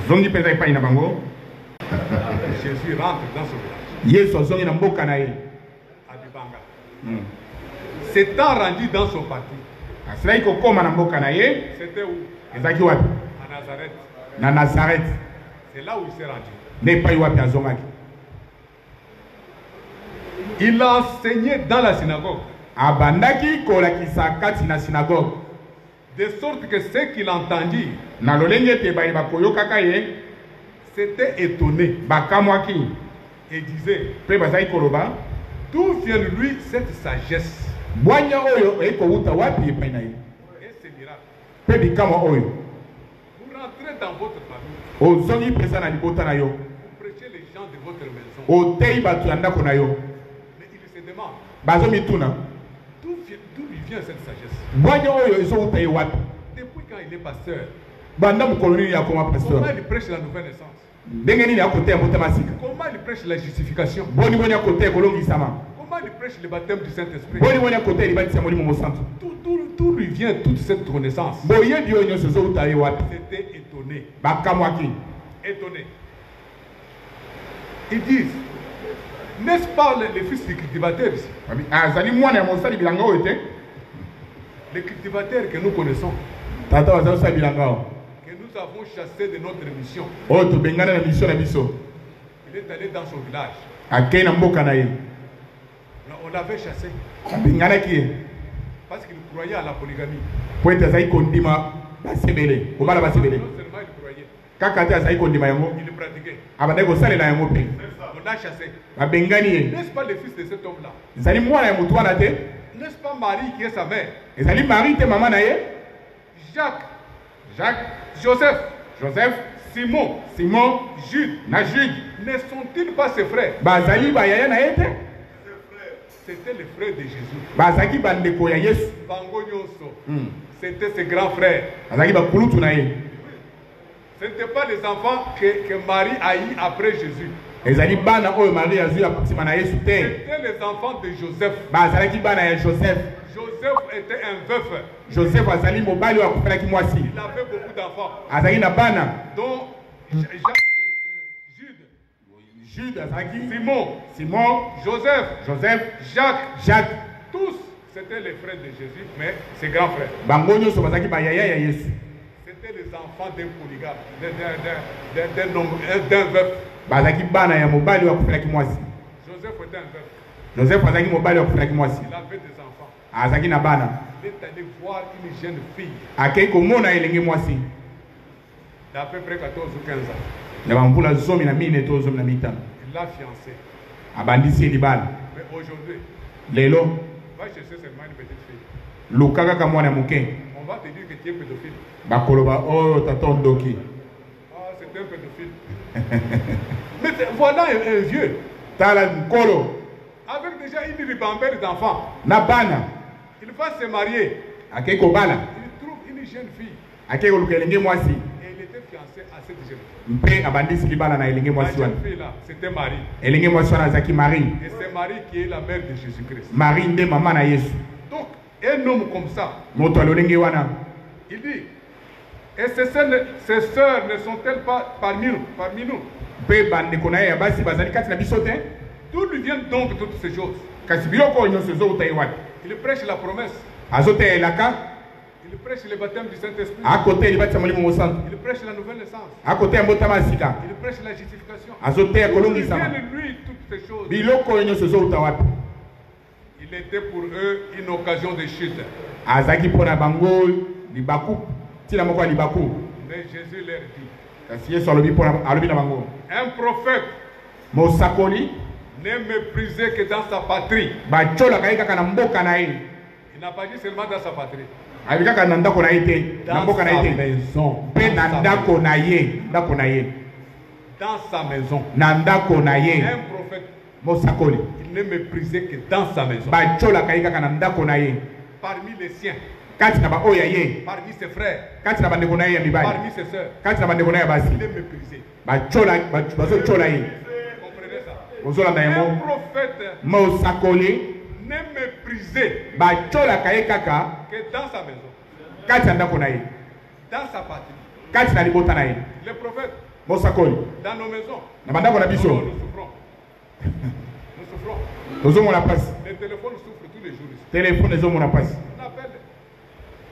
Zongi penza ipa ina bango. Jésus rentre dans son village. Yesu zongi na mboka na ye. Adibanga. S'étant rendu dans son parti. Asila iko koma na mboka na ye. C'était où? Ezaki wapi? À Nazareth. Na Nazareth. C'est là où il s'est rendu. Ne pa wapi azongaki. Il a enseigné dans la synagogue. Abandaki kolakisa kati na synagogue. De sorte que ceux qui l'entendirent, na lolenge te ba koyokaka ye, s'étaient étonnés. Bakamwaki. Et disaient, pe bazai koloba, d'où vient lui cette sagesse? Bwanya oyo eko uta wapi epai na ye? Et ces miracles. Pe bikama oyo. Vous rentrez dans votre famille. Ozongi pesa na libota na yo. Vous prêchez les gens de votre maison. Otei batu ya ndako na yo. Mais il se demande, bazomi tuna, d'où lui vient cette sagesse? Bwanya oyo ezo uta ye wapi? Depuis quand il est pasteur, Banda mukoloni ya koma pasteur. comment il prêche la nouvelle naissance? Ndenge nini akote ya motema sika? Comment il prêche la justification? Boni boni akote kolongisama. Comment il prêche le baptême du Saint-Esprit? Boni boni akote libatisa molimo mosantu. D'où lui vient toute cette connaissance? Boye dio nyonso zo uta ye wapi? C'était étonné. Bakamwaki. Étonné. Ils disent, n'est-ce pas les fils du cultivateur ici? Azali mwana ya mosali bilanga oyo te? Les cultivateurs que nous connaissons, Tata wazo sa bilanga o. que nous avons chassé de notre mission. Oh to bengana na mission na biso. Il est allé dans son village. Akei na mboka na ye. On l'avait chassé Bengana ki ye. parce qu'il croyait à la polygamie. Po ete azali kondima basebele. Kobala basebele. Non seulement il croyait, Kaka te azali kondima yango. il le pratiquait. Abandaki kosalela yango pe. On l'a chassé. Babengani ye. N'est-ce pas le fils de cet homme-là? Ezali mwana ya mutu wana te? N'est-ce pas Marie qui est sa mère? Ezali Marie te mama na ye? Jacques, Jacques, Joseph, Joseph, Simon, Simon, Jude, na Jude. ne sont-ils pas ses frères? Bazali bayaya na ye te? C'était les frères de Jésus. Bazaki bandeko ya Yesu. Bango nyonso. C'était ses grands frères. Bazaki bakulutu na ye. Ce n'étaient pas les enfants que Marie a eu après Jésus. Ezali bana oyo Marie azwi ya nsima na Yesu te. C'était les enfants de Joseph. Bazalaki bana ya Joseph. Joseph était un veuf. Joseph azali mobali oyo akufelaki mwasi. Il avait beaucoup d'enfants. Azali na bana. Dont Jude, Jude azalaki. Simon, Joseph, Jacques. tous c'était les frères de Jésus, mais ses grands frères. Bango nyonso bazalaki bayaya ya Yesu. C'était les enfants d'un polygame, d'un veuf. Bazalaki bana ya mobali oyo akufelaki mwasi. Joseph était un veuf. Joseph azalaki mobali oyo akufelaki mwasi. Il avait des enfants. Azalaki na bana. Il est allé voir une jeune fille Akei komona elenge mwasi. d'à peu près 14 ou 15 ans. Ya bambula zomi na mine to zomi na mitano. Il l'a fiancée. Abandisi libala. Mais aujourd'hui, Lelo va chercher seulement une petite fille. luka kaka mwana muke. On va te dire que tu es pédophile. Bakoloba oyo tata ndoki. Ah, c'est un pédophile. Mais voilà un vieux. Tala nkolo. Avec déjà une ribambelle d'enfants. Na bana. Il va se marier. Akei kobala. Il trouve une jeune fille. Akei koluka elenge mwasi. Et il était fiancé à cette jeune fille. Mpe abandisi libala na elenge La mwasi wana. jeune fille là, c'était Marie. Elenge mwasi wana azalaki Marie. Et c'est Marie qui est la mère de Jésus-Christ. Marie nde mama na Yesu. Donc, un homme comme ça, Moto alolenge wana. il dit, et ces sœurs ne sont-elles pas parmi nous? Mpe bandeko na ye ya basi bazali kati na biso te? D'où lui viennent donc toutes ces choses? Kasi biloko oyo nyonso ezouta ye wapi? Il prêche la promesse. Azoteya elaka. Il prêche le baptême du Saint-Esprit. Akoteya libatisa molimo mosantu. Il prêche la nouvelle naissance. Akoteya mbotama ya sika. Il prêche la justification. Azoteya D'où lui kolongisama. viennent lui toutes ces choses? Biloko oyo nyonso ezouta wapi? Il était pour eux une occasion de chute. Azaki mpona bango libaku. Tina moko ya libaku. Mais Jésus leur dit, Kasi Yesu alobi na bango. un prophète Mosakoli n'est méprisé que dans sa patrie. bacholaka ye kaka na mboka na ye. Il n'a pas dit seulement dans sa patrie. Abi kaka na ndako na ye te. Na mboka na ye te. maison. Mpe na ndako na ye. Ndako na ye. Dans sa maison. Na ndako na ye. Un prophète, Mosakoli il n'est méprisé que dans sa maison. bacholaka ye kaka na ndako na ye. Parmi les siens, Kati na baoyo ya ye. parmi ses frères, Kati na bandeko na ye ya mibali. parmi ses sœurs, Kati na bandeko na ye ya basi. il est méprisé. Bazochola ye. Vous comprenez ça? Ozolanda Un yango. prophète Mosakoli n'est méprisé bacholaka ye kaka que dans sa maison, kati na ndako na ye. dans sa patrie. Kati na libota na ye. Les prophètes, Mosakoli. Dans nos maisons. Na bandako na biso. Nous souffrons. Nous souffrons. Tozo mona passe. Les téléphones souffrent tous les jours ici. Téléphone ezo mona passe. On appelle.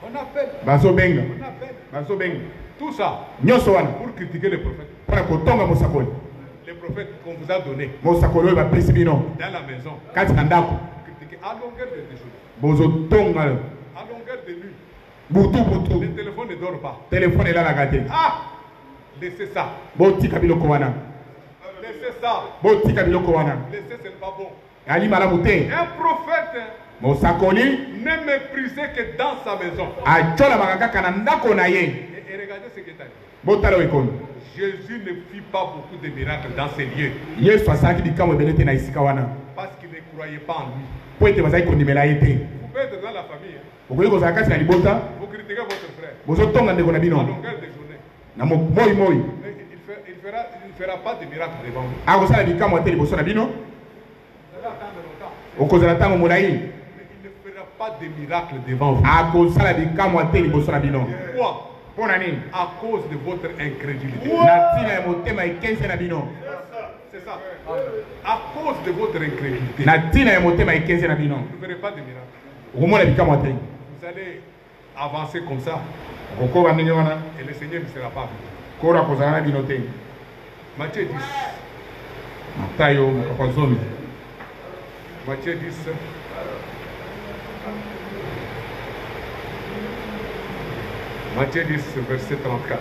On appelle. Bazo benga. On appelle. Bazo benga. Tout ça Nyoso wana. pour critiquer les prophètes. Para kotonga Mosakoli. Les prophètes qu'on vous a donnés Mosakoli ba pesi bino. dans la maison. Kati na ndako. Critiquer à longueur de déjeuner. Bozo tonga. À longueur de nuit. Butu Les butu. téléphones ne dorment pas. Téléphone ela la gate. Ah! Laissez ça. Botika biloko wana. Laissez ça. Botika biloko wana. Laissez, ce n'est pas bon. Ali malamu te. Un prophète Mosakoli n'est méprisé que dans sa maison. achola makaka na ndako na ye. Et regardez ce qui est arrivé. Botala ekoni. Jésus ne fit pas beaucoup de miracles dans ces lieux Yesu asalaki bikamwa ebele te na esika wana. parce qu'il ne croyait pas en lui. Po ete bazali kondimela ye te. Vous pouvez être dans la famille, hein. Okoki kozala kati na libota Vous critiquez votre frère bozotonga ndeko na à bino longueur de journée. na moi moi Mais il ne fera pas de miracles devant vous. akosala bikamwa te liboso na bino. Vous allez attendre longtemps. Okozala ntango molai Mais il ne fera pas de miracles devant vous. akosala bikamwa te liboso na bino. Pourquoi? Mpo na nini? À cause de votre incrédulité. Na ntina ya motema ekense na bino. C'est ça. À cause de votre incrédulité. Na ntina ya motema ekense na bino. Vous ne verrez pas de miracles. okomona bikamwa te. Vous allez avancer comme ça okokoba ndenge wana et le Seigneur ne sera pas avec vous. kora kozala na bino te. Matthieu 10. Matayo mokapa zomi. Matthieu 10. Matthieu 10, verset 34.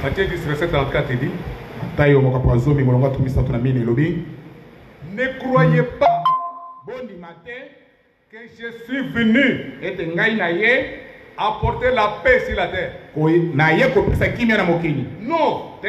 Matthieu 10, verset 34, il dit, Matayo mokapa zomi molongo atumi sato na mine elobi. ne croyez pas Bondima te que je suis venu ete ngai na ye apporter la paix sur la terre. na ye kopesa kimia na mokili. Non, Te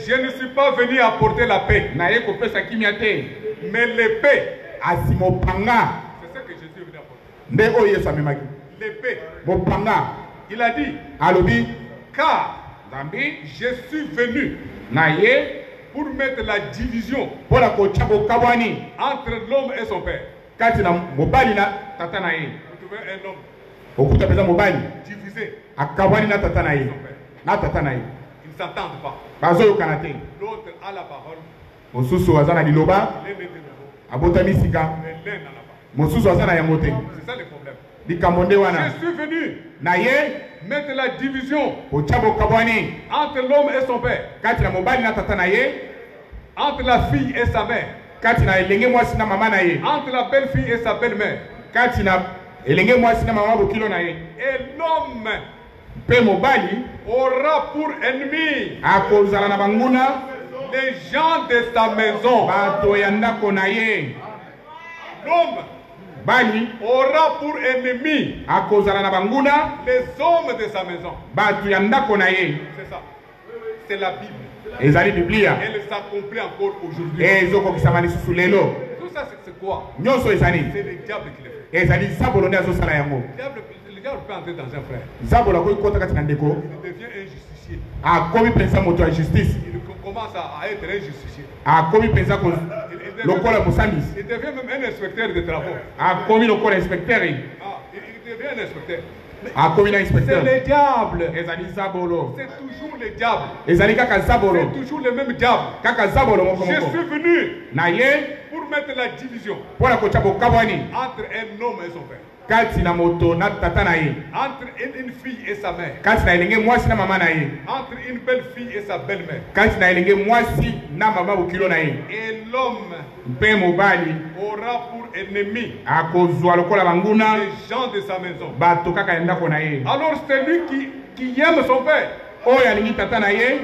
je ne suis pas venu apporter la paix, na ye kopesa kimia te. mais l'épée. Asi mopanga C'est ce que Jésus est venu apporter. nde oyo Yesu amemaki. L'épée. Mopanga Il a dit, alobi car nzambi je suis venu na ye pour mettre la division mpona kotya bokabwani entre l'homme et son père. kati na mobali na tata na ye. Vous trouvez un homme Okuta mpenza mobali divisé, akabwani na tata na ye na tata na ye ils ne s'entendent pas. bazoyokana te. L'autre a la parole, mosusu aza na liloba l'un est de nouveau, abotami sika, mais l'un n'a pas. mosusu aza na yango te. C'est ça le problème. likambo nde wana Je suis venu na ye mettre la division kotya bokabwani entre l'homme et son père, kati na mobali na tata na ye, entre la fille et sa mère, kati na elenge mwasi na mama na ye, entre la belle-fille et sa belle-mère. kati na elenge mwasi na mama bokilo na ye. Et l'homme mpe mobali aura pour ennemi akozala na banguna les gens de sa maison. bato ya ndako na ye. L'homme bali aura pour ennemi akozala na banguna les hommes de sa maison. bato ya ndako na ye. C'est ça. C'est la Bible. ezali biblia Elle s'accomplit encore aujourd'hui. ezokokisama lisusu lelo. Tout ça, c'est quoi? nyonso ezali C'est le diable qui le fait. ezali zabolo nde azosala yango. Le diable peut entrer dans un frère. zabolo akoki kota kati na ndeko Il devient un justicier. akomi mpenza moto ya justice, Il commence à être un justicier. akomi mpenza lokola mosambisi, Il devient même un inspecteur de travaux. akomi lokola inspecteur, Il devient un inspecteur. akomi na C'est inspecteur. le diable. ezali zabolo, C'est toujours le diable. ezali kaka zabolo, C'est toujours le même diable. kaka zabolo moko Je moko suis venu na ye pour mettre la division mpona kotya bokabwani entre un homme et son père, kati na moto na tata na ye, entre une fille et sa mère, kati na elenge mwasi na mama na ye, entre une belle fille et sa belle-mère. kati na elenge mwasi na mama bokilo na ye. Et l'homme mpe mobali aura pour ennemi akozwa lokola banguna les gens de sa maison. bato kaka ya ndako na ye. Alors celui qui aime son père oyo alingi tata na ye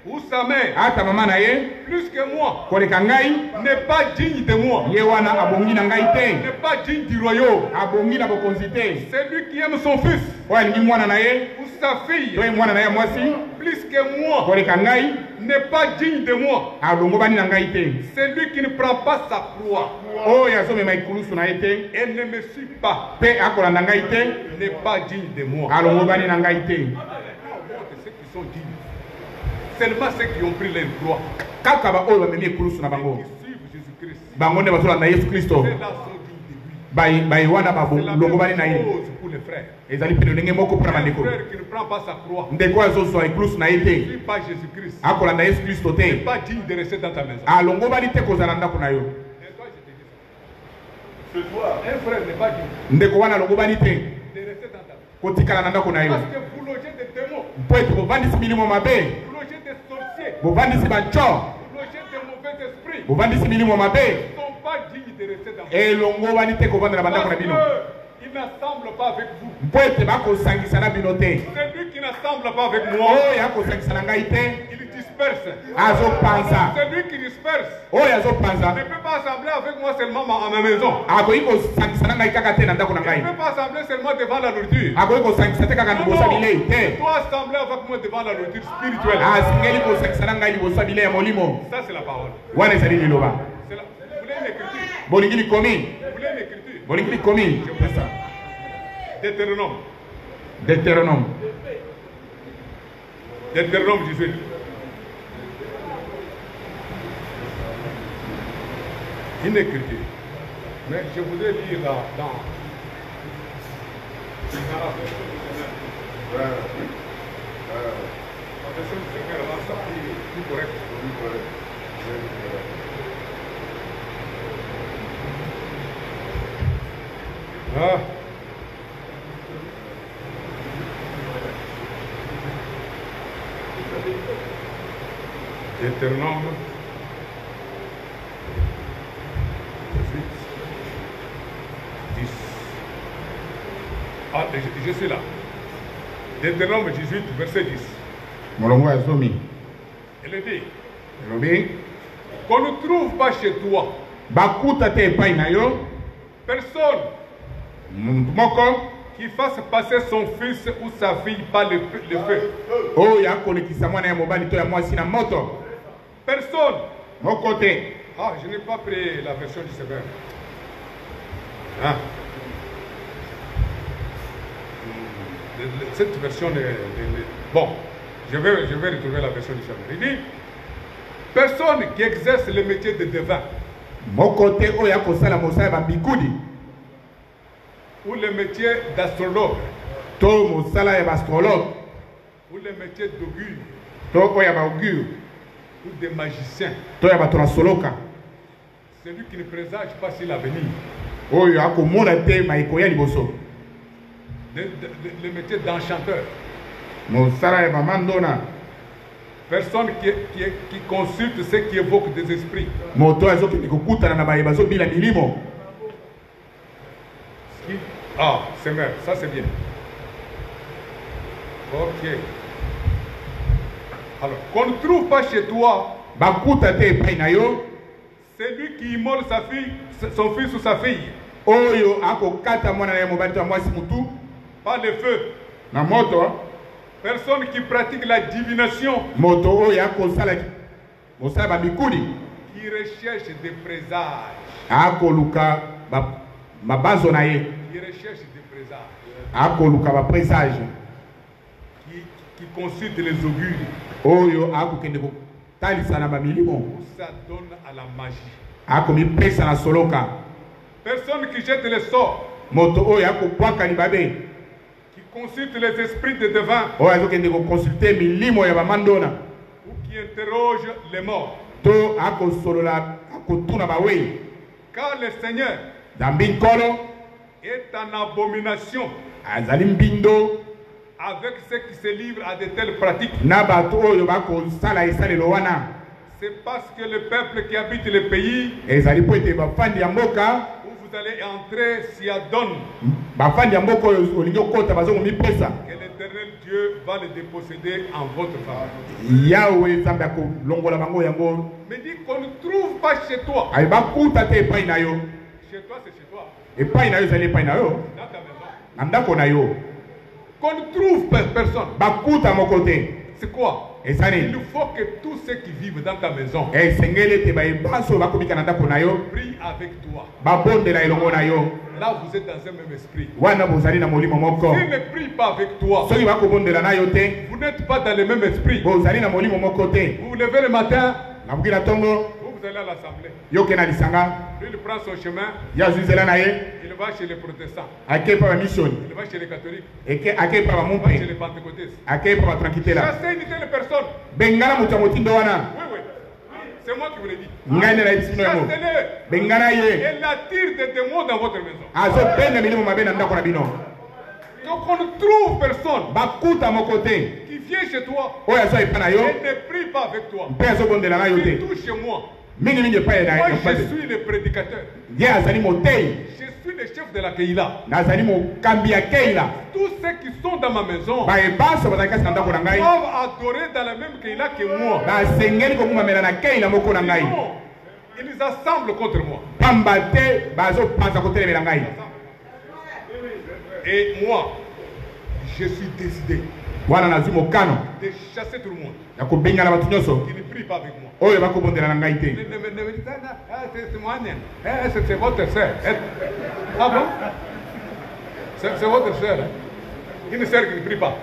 ou sa mère ata mama na ye plus que moi koleka ngai, n'est pas digne de moi, ye wana abongi na ngai te, n'est pas digne du royaume. abongi na bokonzi te. Celui qui aime son fils oyo alingi mwana na ye ou sa fille to ye mwana na ye mwasi plus que moi koleka ngai, n'est pas digne de moi. alongobani na ngai te. Celui qui ne prend pas sa croix oyo azomema ekulusu na ye te et ne me suit pas mpe akolanda ngai te, n'est pas digne de moi. alongobani na ngai te. Ceux qui sont dignes, seulement ceux qui ont pris leur croix, kaka baoyo bamemi ekulusu na bango, qui suivent Jésus-Christ, bango nde bazolanda yesu kristo, ceux-là sont dignes de lui. wana ba C'est la longo bali na même ye. chose pour les frères. Ezali pe lenge moko pour Un bandeko. frère qui ne prend pas sa croix, Ndeko azo so écluse na ne yete. suit pas Jésus-Christ, Akolanda Yesu Kristo n'est te. pas digne de rester dans ta maison. A longo bali te kozala ndako na yo. Et toi, je te dis ça. C'est toi. Un frère n'est pas digne Ndeko wana longo bali te. de rester dans ta maison. Kotikala na ndako na yo. Parce que vous logez des démons, Po ete bovandisi milimo mabe. vous logez des sorciers, Bovandisi bancho. vous logez des mauvais esprits. Bovandisi milimo mabe. Ils ne sont pas dignes de rester dans ta maison. Elongo bali te kovanda na bandako na Parce bino. qu'ils n'assemblent pas avec vous. Po ete bakosangisa na bino te. Celui qui n'assemble pas avec moi, Oyo akosangisa na ngai te. il disperse. Azopanza. Celui qui disperse Oyo azopanza. ne peut pas assembler avec moi seulement à ma maison. Akoki kosangisa na ngai kaka te na ndako na Il ngai. ne peut pas assembler seulement devant la nourriture. Akoki kosangisa te kaka liboso ya bilei Il te. doit assembler avec moi devant la nourriture spirituelle. Asengeli kosangisa na ngai liboso ya bilei ya molimo. Ça, c'est la parole. Wana ezali liloba. Vous voulez une écriture? Bolingi likomi. Vous voulez une écriture? Bolingi likomi. C'est ça. Deutéronome. Deutéronome. Deutéronome 18. Une écriture. Mais je voudrais lire dans la version du Seigneur. La version du Seigneur, là, ça plus correct. Ah. Deutéronome 18, 10. Ah, je suis là. Deutéronome 18, verset 10. Molongo ya zomi. Elle dit Elobi. qu'on ne trouve pas chez toi Bakuta te epai na yo. personne Muntu moko. qui fasse passer son fils ou sa fille par le feu. Oyo akolekisa mwana ya mobali to ya mwasi na moto. Personne. Moko te. Ah, je n'ai pas pris la version du Seigneur. Ah. Cette version bon, je vais retrouver la version du Seigneur. Il dit personne qui exerce le métier de devin Moko te oyo akosala mosala ba bikudi. ou le métier d'astrologue To mosala ya astrologue. ou le métier d'augure To oyo ya ba augure. ou de magicien, To ya bato na soloka. celui qui ne présage pas sur l'avenir. Oyo akomona te maiko ya liboso. Le métier d'enchanteur. Mosala ya mamandona. Personne qui consulte ce qui évoque des esprits. Moto azokende kokutana na baye bazobila milimo. Ah, c'est bien, ça c'est bien. Ok. Alors, qu'on ne trouve pas chez toi Bakuta te epai na yo. celui qui immole sa fille, son fils ou sa fille Oyo akokata mwana na ye mobali to ya mwasi mutu. par le feu. Na moto. Personne qui pratique la divination, Moto oyo akosala mosala ba bikudi. qui recherche des présages. Akoluka mabanzo na ye. Qui recherche des présages. Akoluka ba présage. Qui consulte les augures. Oyo akokende kotalisa na ba milimo. Où ça donne à la magie. Akomipesa na soloka. Personne qui jette les sorts. Moto oyo akopwaka libabe. Qui consulte les esprits de devin. Oyo azokende kokonsulte milimo ya bamandona. Ou qui interroge les morts. To akosolola akotuna bawei. Car le Seigneur Zambi nkolo est en abomination azali mbindo avec ceux qui se livrent à de telles pratiques. na bato oyo bakosala esalelo wana. C'est parce que le peuple qui habite le pays Ezali po ete bafandi ya mboka. où vous allez entrer s'y adonne Bafandi ya mboka oyo olingi okota bazongomipesa. que l'Éternel Dieu va le déposséder en votre faveur. Yahweh nzambe akolongola bango yango. Mais dit qu'on ne trouve pas chez toi. Ayi bakuta te epai na yo. Chez toi, c'est chez toi. Epai na yo ezali epai na yo. Dans ta maison. Na ndako na yo. Qu'on ne trouve personne. Bakuta moko te. C'est quoi? Il Ezali. faut que tous ceux qui vivent dans ta maison Esengeli te bayebanso bakomika na ndako na yo. prient avec toi. Babondela elongo na yo. Là, vous êtes dans un même esprit. Wana bozali na molimo moko. S'ils ne prient pas avec toi, Soki bakobondela na yo te. vous n'êtes pas dans le même esprit. Bozali na molimo moko te. Vous vous levez le matin, Nabuki na tongo. vous vous allez à l'assemblée, yoke na lisanga lui il prend son chemin, ya zuzela na ye il va chez les protestants, ake pa ba mission il va chez les catholiques, eke ake pa ba il va chez les mumpe pentecôtistes. ake pa ba tranquille la Chassez une telle personne. bengana mutu motindo wana Oui, oui. C'est moi qui vous l'ai dit. ngai na ibisino yango Chassez-le. bengana ye Elle attire des démons dans votre maison. azo benga milimo mabe na ndako na bino Donc on ne trouve personne bakuta moko te qui vient chez toi oyo azo epa na yo et ne prie pas avec toi. mpe azobondela na yo te Surtout chez moi. mingi epai na Moi, yo je suis le prédicateur. ye azali motei Je suis le chef de la Keïla. nazali mokambi ya keila Tous ceux qui sont dans ma maison baebaso bazali kasi na ndako na ngai doivent adorer dans la même Keïla que moi. basengeli kokumamela na keila moko na ngai Sinon, ils assemblent contre moi. pamba te bazopanza kotelemela ngai Et moi, je suis décidé wana nazwi mokano de chasser tout le monde ya kobengana bato nyonso qui ne prie pas avec moi. oyo bakobondela na ngai te Ne me dites pas, ah, c'est moi, c'est votre soeur. Ah bon? C'est votre soeur. Hein? Une soeur qui ne prie pas.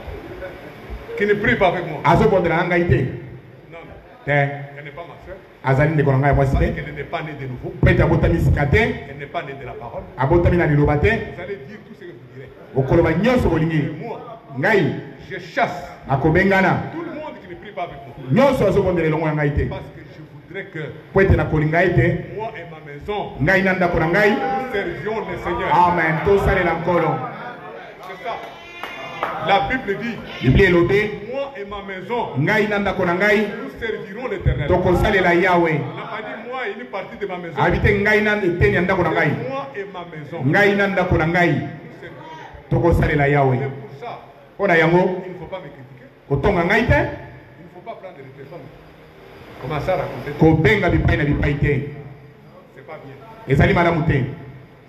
Qui ne prie pas avec moi. azobondela na ngai te Non, non. te Elle n'est pas ma soeur. azali ndeko na ngai ya mwasi Parce te qu'elle n'est pas née de nouveau. mpe ete abotami sika te Elle n'est pas née de la parole. abotami na liloba te Vous allez dire tout ce que vous direz. okoloba nyonso bolingi Mais moi, ngai je chasse akobengana tout le monde qui ne prie pas avec moi. nyonso azobondela elongo ya ngai te Parce que je voudrais que po ete nakolinga ete moi et ma maison, ngai na ndako na ngai nous servions le Seigneur. amen tosalela nkolo C'est ça. La Bible dit, biblia elobi moi et ma maison, ngai na ndako na ngai nous servirons l'Éternel. tokosalela yawe Il n'a pas dit moi et une partie de ma maison. abi te ngai na eteni ya ndako na ngai Moi et ma maison. ngai na ndako na ngai Nous servirons l'Éternel. tokosalela yawe C'est pour ça, mpo na yango il ne faut pas me critiquer. kotonga ngai te Il ne faut pas prendre le téléphone. Commencer à raconter. kobenga bipai na bipai te C'est pas bien. ezali malamu te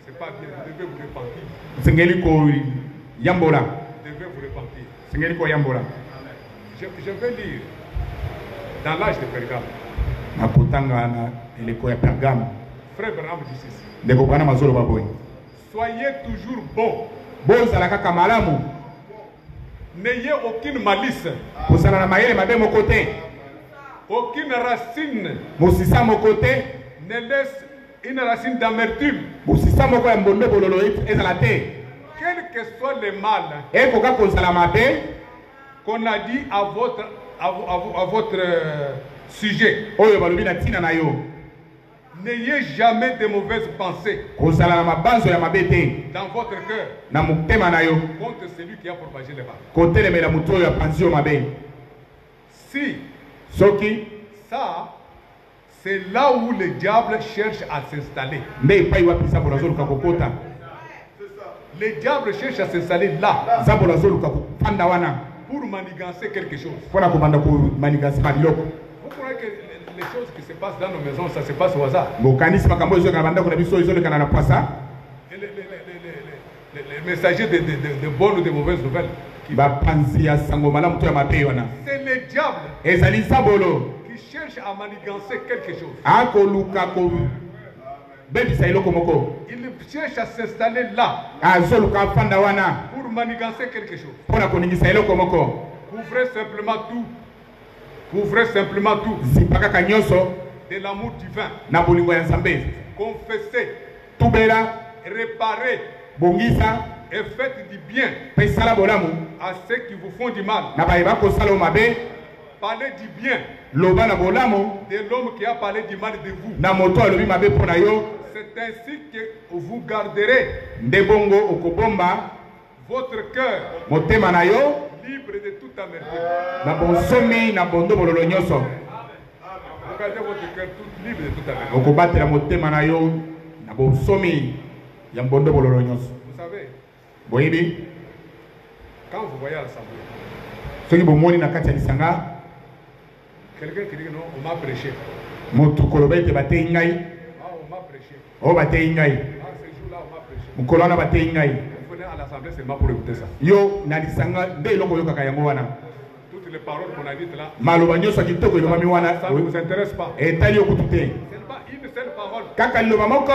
C'est pas bien. Vous devez vous repentir. osengeli koyambola Vous devez vous repentir. osengeli koyambola Je vais lire dans l'âge de Pergame. na kotanga na eleko ya pergame Frère Branham dit ceci. ndeko bwana mazoloba boye Soyez toujours bons. bozala kaka malamu N'ayez aucune malice, kozala na mayele mabe moko te aucune racine. mosisa moko te Ne laisse une racine d'amertume. mosisa moko ya mbonde bololo ezala te Quel que soit le mal ekoka kozala mabe qu'on a dit à votre sujet, oyo balobi na ntina na yo n'ayez jamais de mauvaises pensées kozala na mabanzo ya mabe te dans votre cœur na motema na yo contre celui qui a propagé le mal. kotelemela motu oyo apanzi yo mabe Si soki ça, c'est là où le diable cherche à s'installer. nde epai wapi nzambo nazoluka kokota Le diable cherche à s'installer là nzambo nazoluka kopanda wana pour manigancer quelque chose. mpona kobanda komanigasima biloko Vous croyez que les choses qui se passent dans nos maisons, ça se passe au hasard? bokanisi makambo oyo ezoleka na bandako na biso oyo ezolekana na pwasa Et les messagers de bonnes ou de mauvaises nouvelles, bapanzi ya sango malamu to ya mabe wana c'est le diable ezali nzambolo qui cherche à manigancer quelque chose. akoluka kobebisa eloko moko Il cherche à s'installer là azoluka afanda wana pour manigancer quelque chose. mpona koningisa eloko moko Couvrez simplement tout. Couvrez simplement tout zipa kaka nyonso de l'amour divin. na bolingo ya nzambe Confessez, tubela réparez bongisa et faites du bien mpe sala bolamu à ceux qui vous font du mal. na baye bakosala o mabe Parlez du bien loba na bolamu de l'homme qui a parlé du mal de vous. na moto alobi mabe mpo na yo C'est ainsi que vous garderez nde bongo okobomba votre cœur motema na yo libre de toute amertume. na bonsomi na bondobololo nyonso Vous gardez votre cœur tout libre de toute amertume. okobatela motema na yo na bonsomi ya bondobololo nyonso Vous savez, boyebi quand vous voyez à l'assemblée, soki bomoni na kati ya lisanga quelqu'un qui dit que non, on m'a prêché. moto koloba ete batei ngai Ah, on m'a prêché. oyo batei ngai Ah, ce jour-là, on m'a prêché. mokolo wana batei ngai Vous venez à l'assemblée seulement pour écouter ça. yo na lisanga nde eloko oyokaka yango wana Toutes les paroles qu'on a dites là, maloba nyonso ya kitoko elobami wana ça ne vous intéresse pas. etali yo kutu te Seulement une seule parole. kaka liloba moko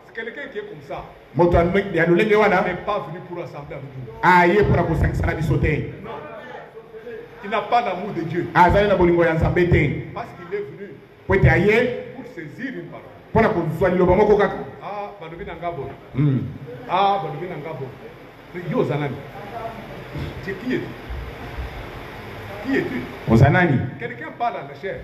C'est quelqu'un qui est comme ça moto ya lolenge wana n'est pas venu pour assembler avec vous. aye mpona kosangisa na biso te Il n'a pas l'amour de Dieu. azali na bolingo ya nzambe te Parce qu'il est venu po ete aye pour saisir une parole. Pona kozwani loba moko kaka. Ah, balobi na ngabo. Ah, balobi na ngabo. Yo zanani. Qui es-tu? Qui es-tu? Ozanani. Quelqu'un parle à la chair.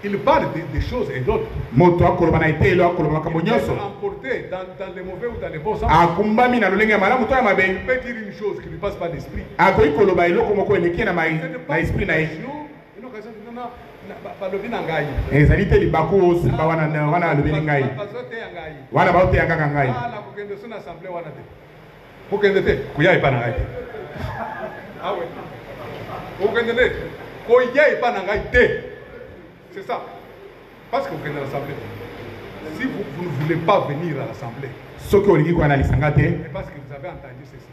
Il parle des choses et d'autres. Moto akoloba na ite lo akoloba makambo Il peut nyonso. emporter dans les mauvais ou dans les bons sens. Akumbami na lolenge ya malamu to ya mabe. Il peut dire une chose qui ne lui passe pas d'esprit. Akoki koloba eloko moko eleki na Na esprit na ye. Une occasion de non, balobi na ngai. Ezali te libaku osimba wana alobi ni ngai. Bazote ya ngai. Wana baoteya kaka ngai. Ah, la kokende so na assemblée wana te. Kokende te, kuya epa na ngai te. Ah ouais. Kokende te, kuya epa na ngai te. C'est ça. Parce que vous venez à l'assemblée. Si vous ne voulez pas venir à l'assemblée, Soki olingi kwa na lisanga te. c'est parce que vous avez entendu ceci.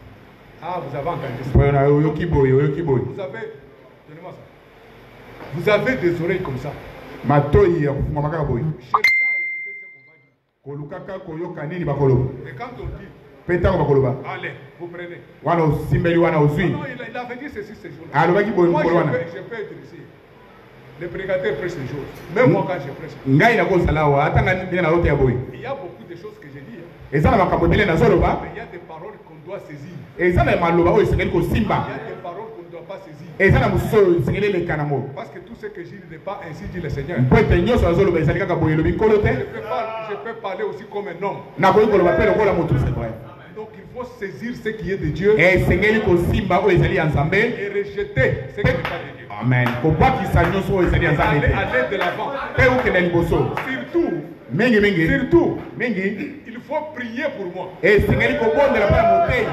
Ah, vous avez entendu ceci. Oyoki boy, oyoki boy. Vous avez, donnez-moi ça. Vous avez des oreilles comme ça. Matoi ya kufunga makaka boy. Cherchez à écouter ce qu'on va dire. Kolukaka koyoka nini bakoloba. Et quand on dit, Petango bakoloba. allez, vous prenez. Wana osimbeli wana osui. Non, il avait dit ceci ces jours-là. Alobaki boy Moi, mokolo wana. je peux être ici. Les prédicateurs prêchent les choses. Même moi, quand je prêche, Ngai na kozala wa atanga ndenge na lote ya boy. il y a beaucoup de choses que j'ai dit. Eza na makambo ebele na zoloba. Mais il y a des paroles qu'on doit saisir. Eza na maloba oyo esengeli kosimba. Il y a des paroles qu'on ne doit pas saisir. Eza na mosusu oyo esengeli eleka nango. Parce que tout ce que je dis n'est pas ainsi dit le Seigneur. Mpo ete nyonso azoloba ezali kaka boye elobi nkolo te. Je peux parler aussi comme un homme. Nakoki koloba mpe lokola moto c'est vrai. Donc il faut saisir ce qui est de Dieu Esengeli kosimba oyo ezali ya Nzambe. et rejeter ce qui n'est pas de Dieu. Amen. Kobwakisa nyonso oyo ezali ya Nzambe te. Aller de l'avant. Mpe okende liboso. Surtout, mingi il faut prier pour moi. esengeli kobondela mpo na motei.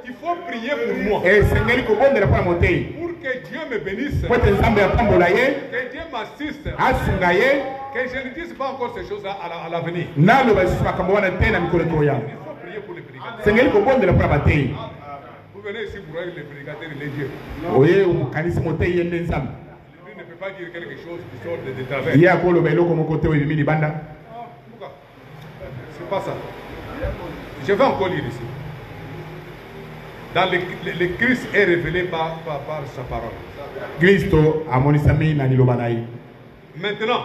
Il faut prier pour moi. Esengeli kobondela mpo na motei. Pour que Dieu me bénisse. Po ete Nzambe apambola ye, Que Dieu m'assiste. asunga ye, Que je ne dise pas encore ces choses-là à l'avenir. naloba lisusu makambo wana te na mikolo ekoya. Il faut prier pour les prédicateurs. Esengeli kobondela mpo na batei. Vous venez ici pour voir les prédicateurs, il est Dieu. Oye okanisi motei ye nde Nzambe. Lui ne peut pas dire quelque chose qui sort de travers. Ye akoloba eloko moko te oyo ebimi libanda. Pourquoi? C'est pas ça. Je vais encore lire ici. Dans le Christ est révélé par sa parole. Kristo amonisami na liloba na ye. Maintenant,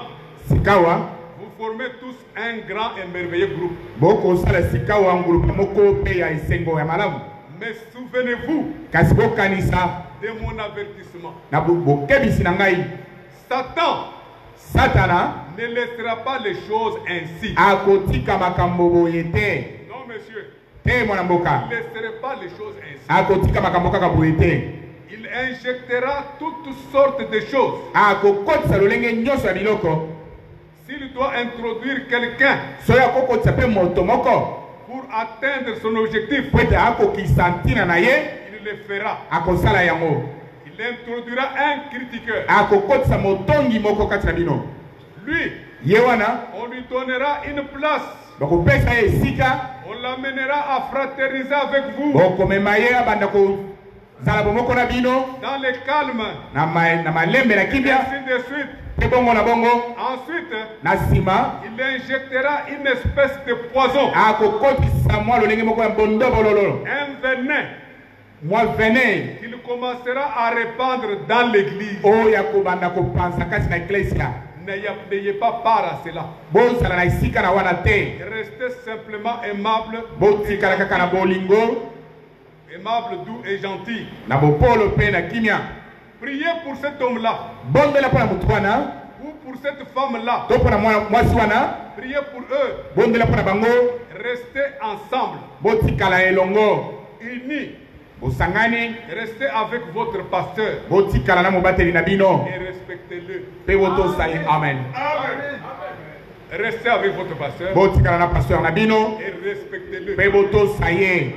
Sikawa vous formez tous un grand et merveilleux groupe. bokosala sikawa ngulupa moko mpe ya esengo ya malamu. Mais souvenez-vous Kasi bokanisa de mon avertissement. na bokebisi na ngai. Satana Ne laissera pas les choses ainsi. akotika makambo boye te. Non, monsieur. Te mwana mboka. Il ne laissera pas les choses ainsi. Akotika makambo kaka boye te. Il injectera toutes sortes de choses. Akokotisa lolenge nyonso ya biloko. S'il doit introduire quelqu'un Soki akokotisa mpe moto moko pour atteindre son objectif, po ete akokisa ntina na ye, il le fera. akosala yango. Il introduira un critiqueur. Akokotisa motongi moko kati na bino. Lui, Ye wana on lui donnera une place. bakopesa ye esika, On l'amènera à fraterniser avec vous bokomema ye abanda kozala bomoko na bino dans le calme. na malembe na kimia Ainsi de suite. mpe bongo na bongo. Ensuite, Na nsima il injectera une espèce de poison, akokotisa mwa lolenge moko ya bondobololo, un venin mwa vene qu'il commencera à répandre dans l'église. oyo akobanda kopanza kati na eklesia. N'ayez pas part à cela. Bozala na esika na wana te. Restez simplement aimable, Botikala kaka na bolingo aimable, doux et gentil. na bopolo mpe na kimia. Priez pour cet homme-là Bondela mpo na motu wana ou pour cette femme-là. to mpo na mwasi wana. Priez pour eux. Bondela mpo na bango. Restez ensemble, Botikala elongo unis. bosangani. Restez avec votre pasteur Botikala na mobateli na bino et respectez-le. mpe botosa ye. Amen. Restez avec votre pasteur Botikala na pasteur na bino et respectez-le. mpe botosa ye.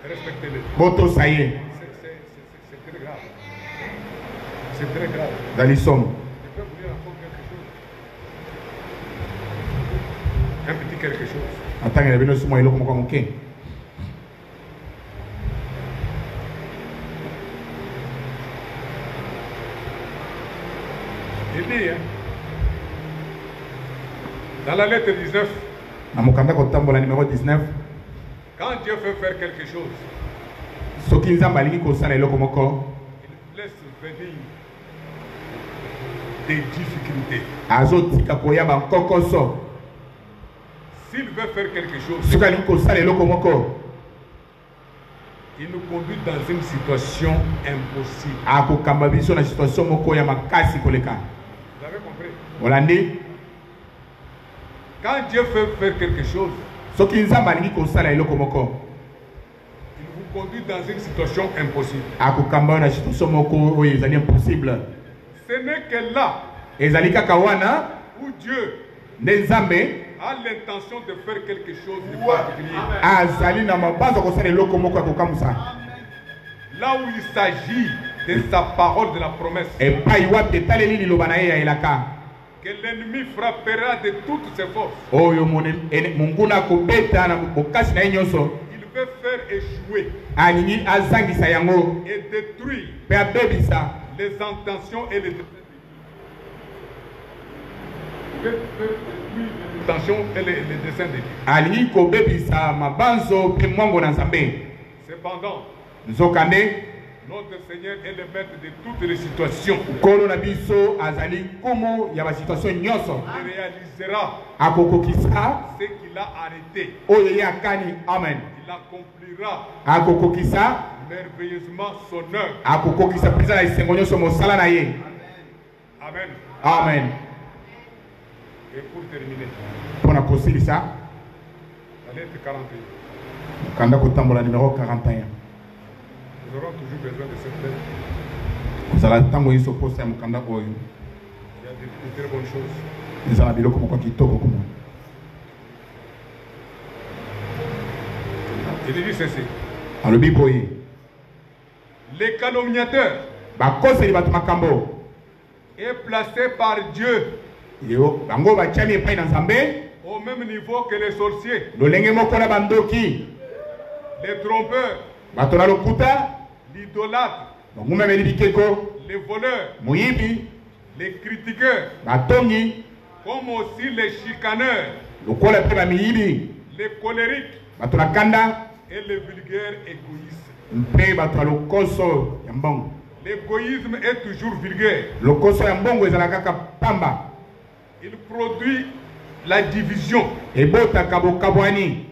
Respectez-le. Botosa ye. C'est très grave. C'est très grave. Dans les sommes. Je peux vous dire encore quelque chose. Un petit quelque chose. Atanga na bino sumo eloko moko moke. Il dit, hein, dans la lettre 19, Na mokanda kotambola numéro 19. quand Dieu veut faire quelque chose, Soki Nzambe alingi kosala eloko moko, il laisse venir des difficultés. azotika koyaba nkokoso S'il veut faire quelque chose, soki alingi kosala eloko moko il nous conduit dans une situation impossible. akokamba biso na situation moko ya makasi koleka. Vous avez compris? Olandi Quand Dieu veut faire quelque chose, soki nzambe alingi kosala eloko moko il vous conduit dans une situation impossible. akokamba na situation moko oyo ezali impossible. Ce n'est que là ezali kaka wana où Dieu nde nzambe a l'intention de faire quelque chose de particulier. azali na mabanzo kosala eloko moko ya kokamusa Là où il s'agit de sa parole de la promesse, epai wapi etaleli liloba na ye ya elaka que l'ennemi frappera de toutes ses forces. oyo monguna akobeta na bokasi na ye nyonso Il veut faire échouer alingi azangisa yango et détruire mpe abebisa les intentions et les intentions et les desseins de Dieu. alingi kobebisa mabanzo mpe mwango na nzambe. Cependant, nzokande notre Seigneur est le maître de toutes les situations. nkolo na biso azali nkumu ya basituation nyonso Il réalisera akokokisa ce qu'il a arrêté. oyo ye akani. Amen. Il accomplira akokokisa merveilleusement son œuvre. akokokisa mpenza na esengo nyonso mosala na ye. Amen. Amen. Et pour terminer, mpona kosilisa la lettre 41. kanda kotambola numero 41 Nous aurons toujours besoin de cette lettre. kozala ntango nyonso posa ya mokanda oyo Il y a de très bonnes choses. eza na biloko moko ya kitoko komona. Il dit ceci. alobi boye Les calomniateurs bakoseli bato makambo est placé par Dieu yo bango batiami epai na nzambe au même niveau que les sorciers, lolenge moko na bandoki les trompeurs, bato na lokuta l'idolâtre, bangumemeli bikeko les voleurs, moyibi les critiqueurs, batongi comme aussi les chicaneurs, lokola mpe bamiyibi les colériques bato na kanda et les vulgaires égoïstes. mpe bato ya lokoso ya mbongo. L'égoïsme est toujours vulgaire. lokoso ya mbongo ezala kaka pamba Il produit la division. ebotaka bokabwani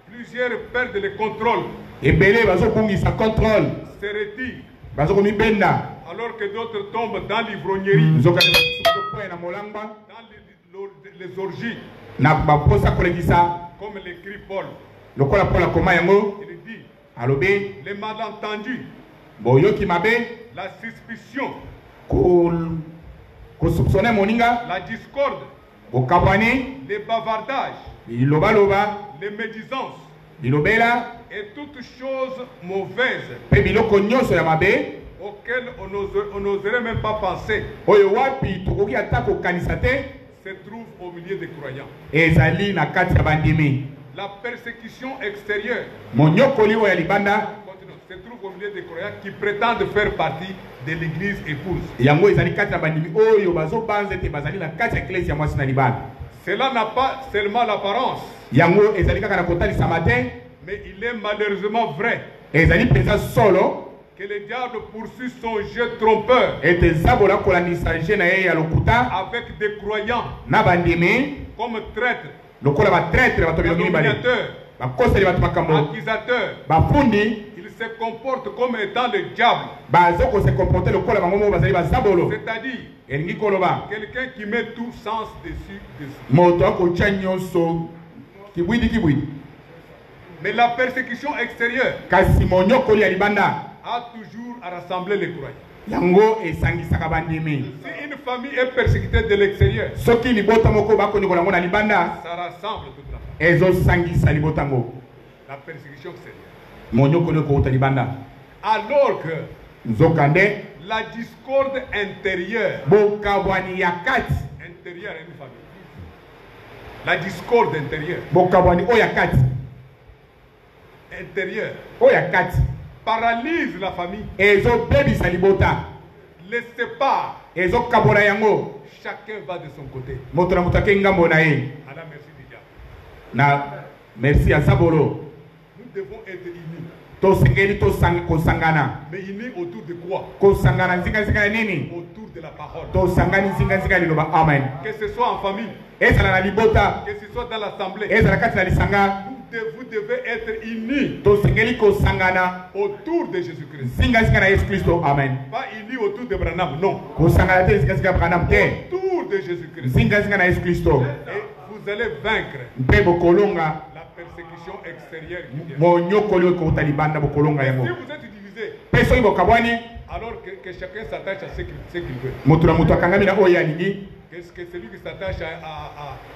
Plusieurs perdent le contrôle, ebele bazobungisa contrôle se retirent, bazokomibenda alors que d'autres tombent dans l'ivrognerie, nzokazokwea na molangwa dans les orgies, na baposa kolekisa comme l'écrit Paul. lokola Paul akoma yango Il dit, alobi les malentendus, boyoki mabe la suspicion, kosoupsone moninga la discorde, bokabwani les bavardages, bilobaloba les médisances bilobela et toutes choses mauvaises mpe biloko nyonso ya mabe auxquelles on n'oserait même pas penser oyo wapi tokoki ata kokanisa te se trouvent au milieu des croyants. ezali na kati ya bandimi. La persécution extérieure monyokoli oyo ya libanda se trouve au milieu des croyants qui prétendent faire partie de l'église épouse. yango ezali kati na bandimi oyo bazobanza ete bazali na kati ya eklesi ya mwasi na libanda. Cela n'a pas seulement l'apparence, yango ezali kaka na kotalisama te, mais il est malheureusement vrai ezali mpenza solo que le diable poursuit son jeu trompeur ete nzambo kolandisa je na ye ya lokuta avec des croyants na bandimi comme traîtres, lokola batraître bato bilongi mibale calomniateurs, bakoseli bato makambo accusateurs. bafundi Ils se comportent comme étant le diable, bazo kose comporte lokola bango moko bazali bazabolo. c'est-à-dire elingi koloba quelqu'un qui met tout sens dessus. moto akotia nyonso kibwidi kibwidi. Mais la persécution extérieure kasi monyokoli ya libanda a toujours à rassembler les croyants. yango esangisaka bandimi. Si une famille est persécutée de l'extérieur, soki libota moko bakondikola yango na libanda ça rassemble toute la famille. ezosangisa libota yango. La persécution extérieure. monyokoli okouta libanda Alors que nzokande la discorde intérieure, bokabwani ya kati intérieure à une famille, la discorde intérieure, bokabwani oyo ya kati intérieure, oyo ya kati paralyse la famille, ezobebisa libota, les sépare. ezokabola yango. Chacun va de son côté. moto na moto ake ngambo na ye À la merci du diable. na merci ya zabolo. Nous devons être unis. tosengeli kosangana Mais unis autour de quoi? kosangana nzinga nini Autour de la parole. tosangani nzinga liloba amen Que ce soit en famille, ezala na libota que ce soit dans l'assemblée, ezala kati na lisanga vous devez être unis tosengeli kosangana autour de Jésus-Christ. nzinga na Yesu Kristo amen Pas unis autour de Branham, non. kosangana te nzinga Branham te Autour de Jésus-Christ. nzinga na Yesu Kristo Et vous allez vaincre mpe bokolonga la persécution extérieure qui vient. monyokoli oyo ekota libanda bokolonga yango Si vous êtes divisé, mpe soki bokabwani alors que chacun s'attache à ce qu'il veut. moto na moto akangami na oyo alingi Qu'est-ce que celui qui s'attache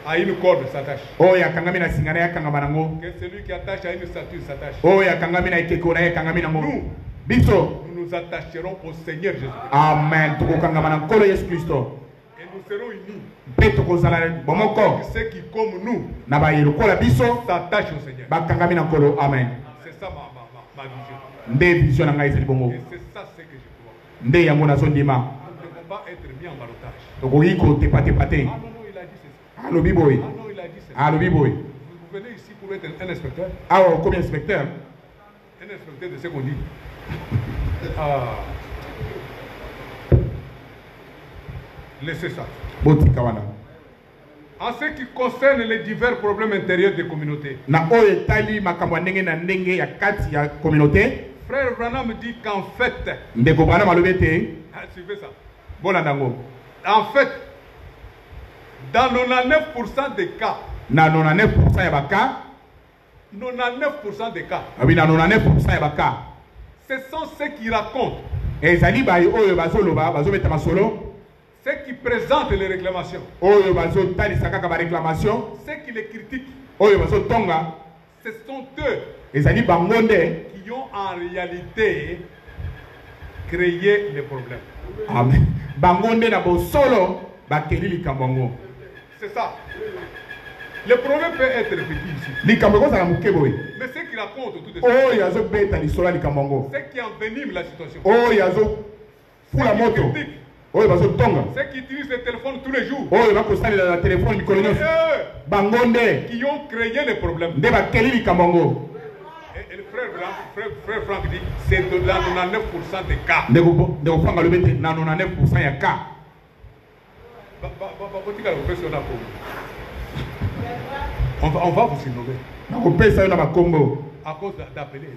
à une corde s'attache. oyo akangami na singa na ye akangama nango Que celui qui attache à une statue s'attache. oyo akangami na ekeko na ye akangami nango biso Nous nous attacherons au Seigneur Jésus. amen tokokangama na nkolo Yesu Kristo Et nous serons unis. mpe tokozala bomoko Ceux qui, comme nous, na baye lokola biso s'attachent au Seigneur. bakangami na nkolo amen C'est ça ma vision. nde vision na ngai ezali bongo Et c'est ça ce que je crois. nde yango nazondima Nous ne devons pas être mis en ballottage. tokoki kotepatepa te Ah non, non, il a dit c'est ça. alobi boye Ah non, il a dit c'est ça. alobi boye Vous venez ici pour être un inspecteur. awa okomi inspecteur Un inspecteur de ce qu'on dit. Ah. Laissez ça. botika wana En ce qui concerne les divers problèmes intérieurs des communautés, na oyo etali makambo ya ndenge na ndenge ya kati ya communauté Frère Branham dit qu'en fait, ndeko Branham alobi ete suivez ça. bolanda yango En fait, dans 99% des cas, na 99% ya baka 99% des cas, abi na 99% ya baka ce sont ceux qui racontent, ezali baye oyo bazoloba bazobeta masolo ceux qui présentent les réclamations, oyo bazotalisa kaka baréclamation ceux qui les critiquent. oyo bazotonga Ce sont eux ezali bango nde qui ont en réalité créé les problèmes. amen bango nde na bosolo bakeli likambo yango C'est ça. Le problème peut être petit ici. likambo ekozala moke boye Mais ceux qui racontent tout de suite, oyo azobeta lisolo ya likambo yango ceux qui enveniment la situation, oyo azofula moto oyo bazotonga ceux qui utilisent le téléphone tous les jours, oyo bakosalela na telefone mikolo nyonso eux bango nde qui ont créé les problèmes. nde bakeli likambo yango Et le frère Franck dit, c'est dans 99% des cas. ndeko Frank alobi ete na 99% ya ka On va vous innover. nakopesa yo na bakombo À cause d'appeler.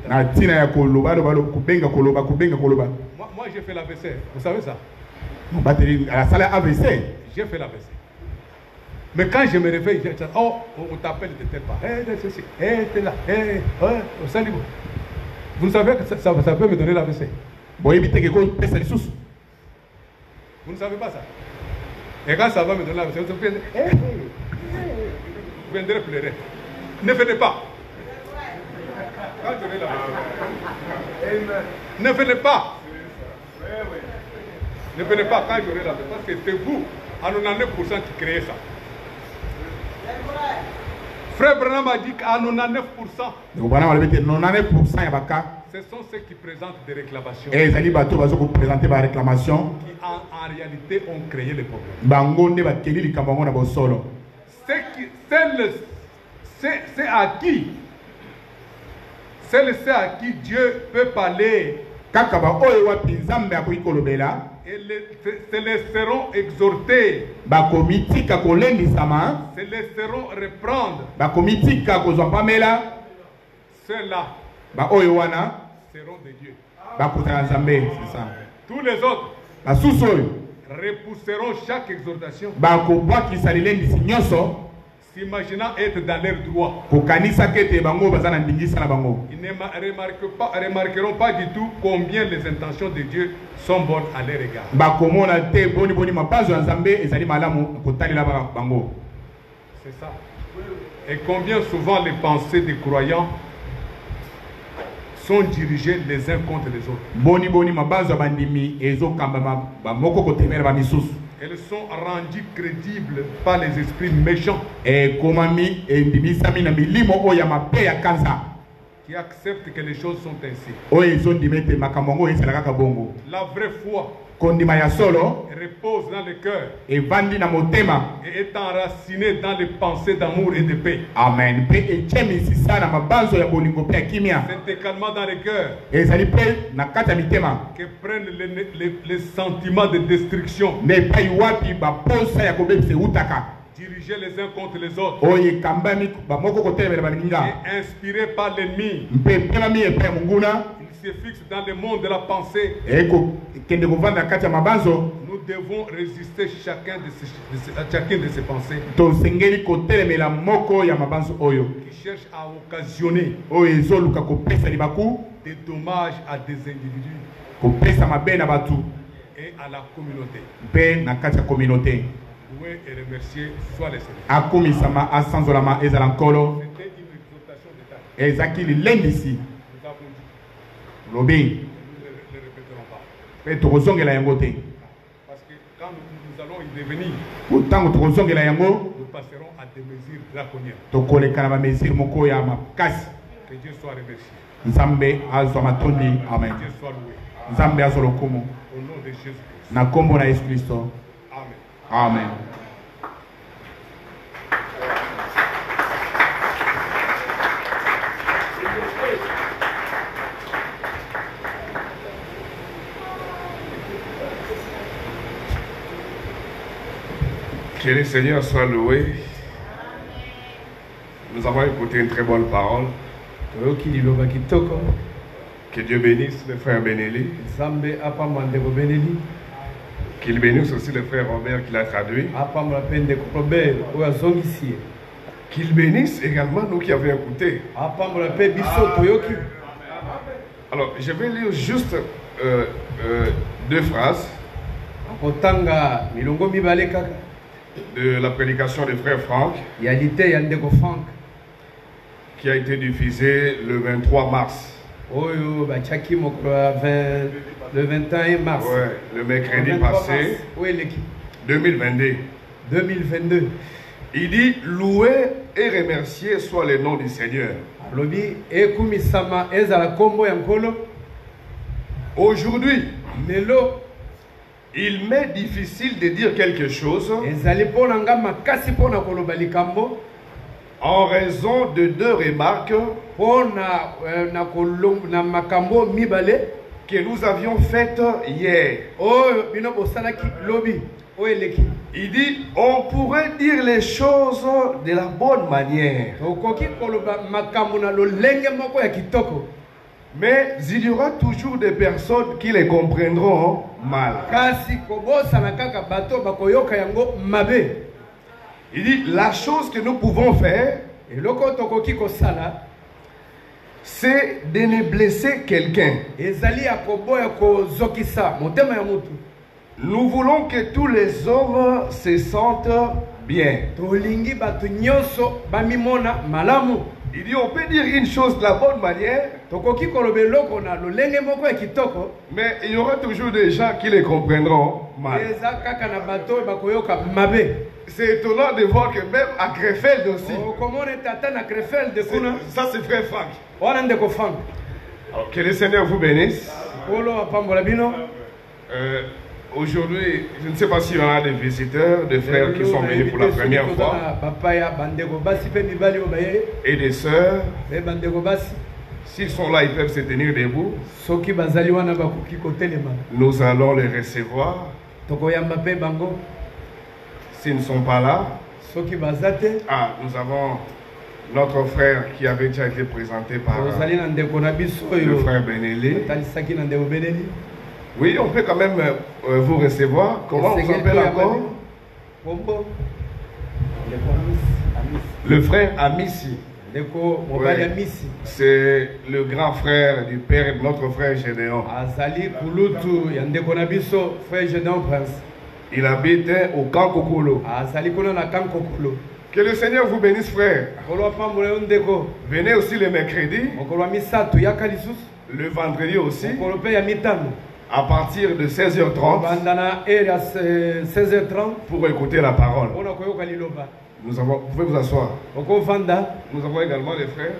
na ntina ya koloba kubenga koloba Moi, j'ai fait l'AVC. Vous savez ça? bateli asala AVC J'ai fait l'AVC. Mais quand je me réveille, je dis, oh, on t'appelle de telle part. T'es là. Salut. Vous savez que ça peut me donner l'AVC. boyebi te ke kopesa lisusu Vous ne savez pas ça. Et quand ça va me donner l'AVC, vous viendrez pleurer. Ne venez pas. Quand j'aurai l'AVC. Ne venez pas. Ne venez pas quand j'aurai l'AVC. Parce que c'est vous, à 99% qui créez ça. Frère Branham a dit qu'à 99%, ndeko Branham alobi ete 99% ya baka ce sont ceux qui présentent des réclamations ezali bato bazokopresente baréclamation qui en réalité ont créé les problèmes. bango nde bakeli likambo yango na bosolo C'est à qui Dieu peut parler kaka baoyo wapi nzambe akoki kolobela et se laisseront exhorter, bakomitika kolendisama se laisseront reprendre. bakomitika kozwa mpamela Ceux-là baoyo wana seront de Dieu. bakutana nzambe c'est ça Tous les autres basusu oyo repousseront chaque exhortation, bakobwakisa lilendisi nyonso s'imaginant être dans leur droit. kokanisaka ete bango baza na ndingisa na bango Ils ne remarqueront pas du tout combien les intentions de Dieu sont bonnes à leur égard. bakomona te boni mapazo ya nzambe ezali malamu kotalela bango C'est ça. Et combien souvent les pensées des croyants sont dirigées les uns contre les autres. boni mabazo ya bandimi ezokambama bamoko kotemela bamisusu Elles sont rendues crédibles par les esprits méchants ekomami endimisami na milimo oyo ya mabe ya kanza qui acceptent que les choses sont ainsi. oyo ezondima ete makambo yango ezala kaka bongo La vraie foi kondima ya solo repose dans le cœur evandi na motema et est enraciné dans les pensées d'amour et de paix. amen mpe echemisisa na mabanzo ya bolingo mpe ya kimia C'est également dans le cœur ezali mpe na kati ya mitema que prennent les sentiments de destruction, na epai wapi baposa ya kobebisa eutaka dirigés les uns contre les autres oyo ekambami bamoko kotelemela baninga et inspirés par l'ennemi. mpe epemami epai ya monguna Il se fixe dans le monde de la pensée. ekokende kovanda na kati ya mabanzo Nous devons résister chacun à chacune de ces pensées tosengeli kotelemela moko ya mabanzo oyo qui cherchent à occasionner oyo ezoluka kopesa libaku des dommages à des individus kopesa mabe na bato et à la communauté. mpe na kati ya kominauté Louer et remercier soit le Seigneur. akumisama asanzolama ezala nkolo C'était une exhortation d'État. ezaki lilendisi Nous avons dit. lobi Nous ne le répéterons pas. mpe tokozongela yango te Parce que quand nous allons y devenir, ntango tokozongela yango nous passerons à des mesures draconiennes. tokoleka na bamesire moko ya makasi Que Dieu soit remercié. nzambe azwa matondi amen Que Dieu soit loué. nzambe azwa lokumu Au nom de Jésus-Christ. na nkombo na yesu kristo Amen. amen Que le Seigneur soit loué. Nous avons écouté une très bonne parole. Que Dieu bénisse le frère Benelli. Qu'il bénisse aussi le frère Robert qui l'a traduit. Qu'il bénisse également nous qui avons écouté. Alors, je vais lire juste deux phrases de la prédication du frère Franck qui a été diffusée le 23 mars. Le 21 mars. Ouais, le mercredi passé, 2022. 2022. Il dit louer et remercier soit le nom du Seigneur. Aujourd'hui, il m'est difficile de dire quelque chose en raison de deux remarques que nous avions faites hier. Il dit, on pourrait dire les choses de la bonne manière. Mais il y aura toujours des personnes qui les comprendront mal. Il dit, la chose que nous pouvons faire, c'est de ne blesser quelqu'un. Nous voulons que tous les hommes se sentent bien. Il dit, on peut dire une chose de la bonne manière, mais il y aura toujours des gens qui les comprendront mal. C'est étonnant de voir que même à Krefeld aussi, ça c'est frère Franck. Alors, que le Seigneur vous bénisse. Aujourd'hui, je ne sais pas s'il y en a des visiteurs, des frères qui sont venus pour la première fois, et des sœurs. S'ils sont là, ils peuvent se tenir debout. Nous allons les recevoir. S'ils ne sont pas là, nous avons notre frère qui avait déjà été présenté par le frère Benelli. Oui, on peut quand même vous recevoir. Comment on vous appelle encore? Le frère Amissi. Ouais. C'est le grand frère du père de notre frère Gédéon. Il habite au Kankokolo. Que le Seigneur vous bénisse, frère. Venez aussi le mercredi. Le vendredi aussi. À partir de 16h30. Pour écouter la parole. Vous pouvez vous asseoir. Nous avons également les frères.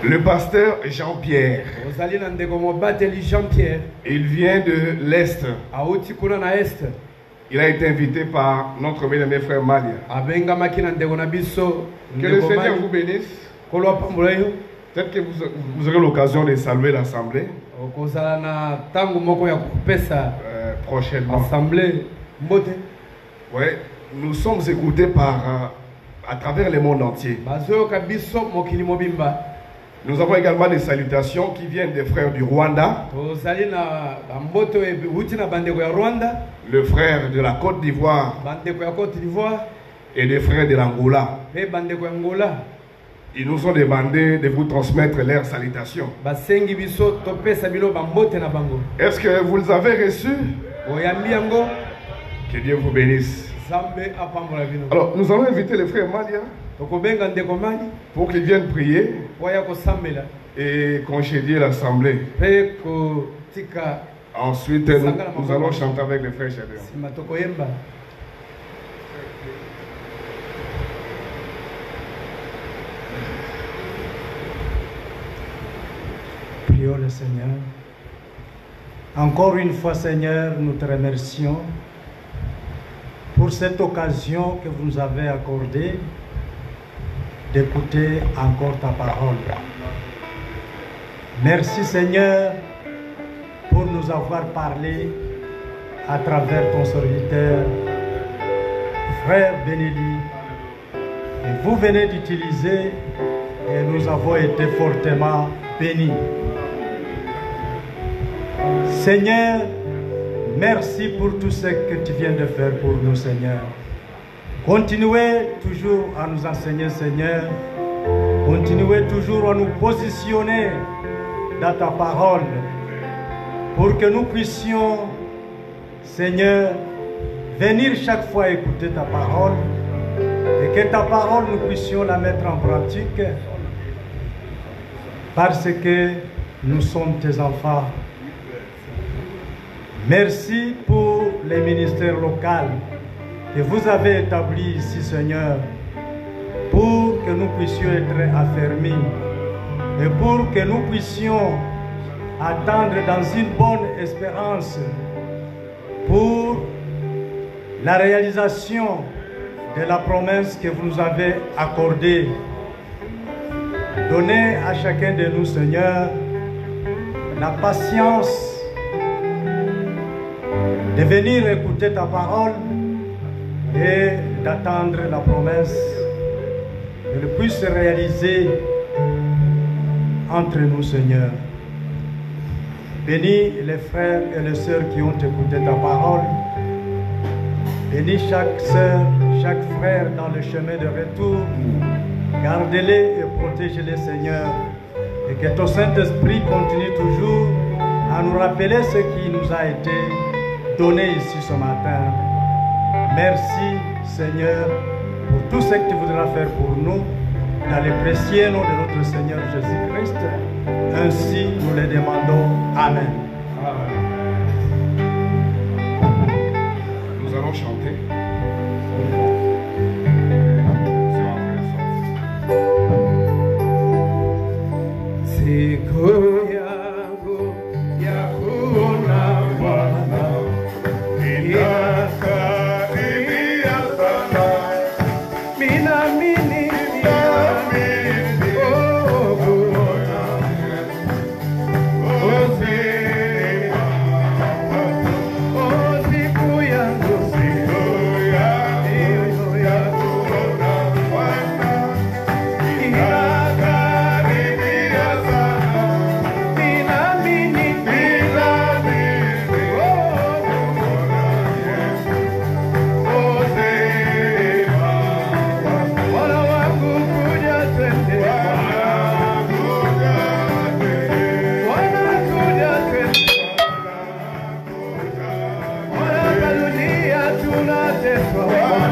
Le pasteur Jean-Pierre. Il vient de l'Est. Il a été invité par notre bien-aimé frère Malia. Que le Seigneur vous bénisse. Peut-être que vous aurez l'occasion de saluer l'assemblée. Prochainement. Oui, nous sommes écoutés à travers le monde entier. Nous avons également des salutations qui viennent des frères du Rwanda, le frère de la Côte d'Ivoire et des frères de l'Angola. Ils nous ont demandé de vous transmettre leurs salutations. Est-ce que vous les avez reçus? Que Dieu vous bénisse. Alors, nous allons inviter les frères Malia pour qu'ils viennent prier et congédier l'assemblée. Ensuite, nous allons chanter avec les frères Gédéon. Prions le Seigneur. Encore une fois, Seigneur, nous te remercions pour cette occasion que vous nous avez accordée d'écouter encore ta parole. Merci Seigneur pour nous avoir parlé à travers ton serviteur, frère Benelli. Et vous venez d'utiliser et nous avons été fortement bénis. Seigneur, merci pour tout ce que tu viens de faire pour nous, Seigneur. Continuez toujours à nous enseigner, Seigneur. Continuez toujours à nous positionner dans ta parole pour que nous puissions, Seigneur, venir chaque fois écouter ta parole et que ta parole, nous puissions la mettre en pratique parce que nous sommes tes enfants. Merci pour les ministères locaux que vous avez établis ici, Seigneur, pour que nous puissions être affermis et pour que nous puissions attendre dans une bonne espérance pour la réalisation de la promesse que vous nous avez accordée. Donnez à chacun de nous, Seigneur, la patience de venir écouter ta parole et d'attendre la promesse qu'elle puisse se réaliser entre nous, Seigneur. Bénis les frères et les sœurs qui ont écouté ta parole. Bénis chaque sœur, chaque frère dans le chemin de retour. Gardez-les et protégez-les, Seigneur. Et que ton Saint-Esprit continue toujours à nous rappeler ce qui nous a été donné ici ce matin. Merci, Seigneur, pour tout ce que tu voudras faire pour nous, dans le précieux nom de notre Seigneur Jésus-Christ. Ainsi, nous le demandons. Amen. Nous allons chanter. Tunateswa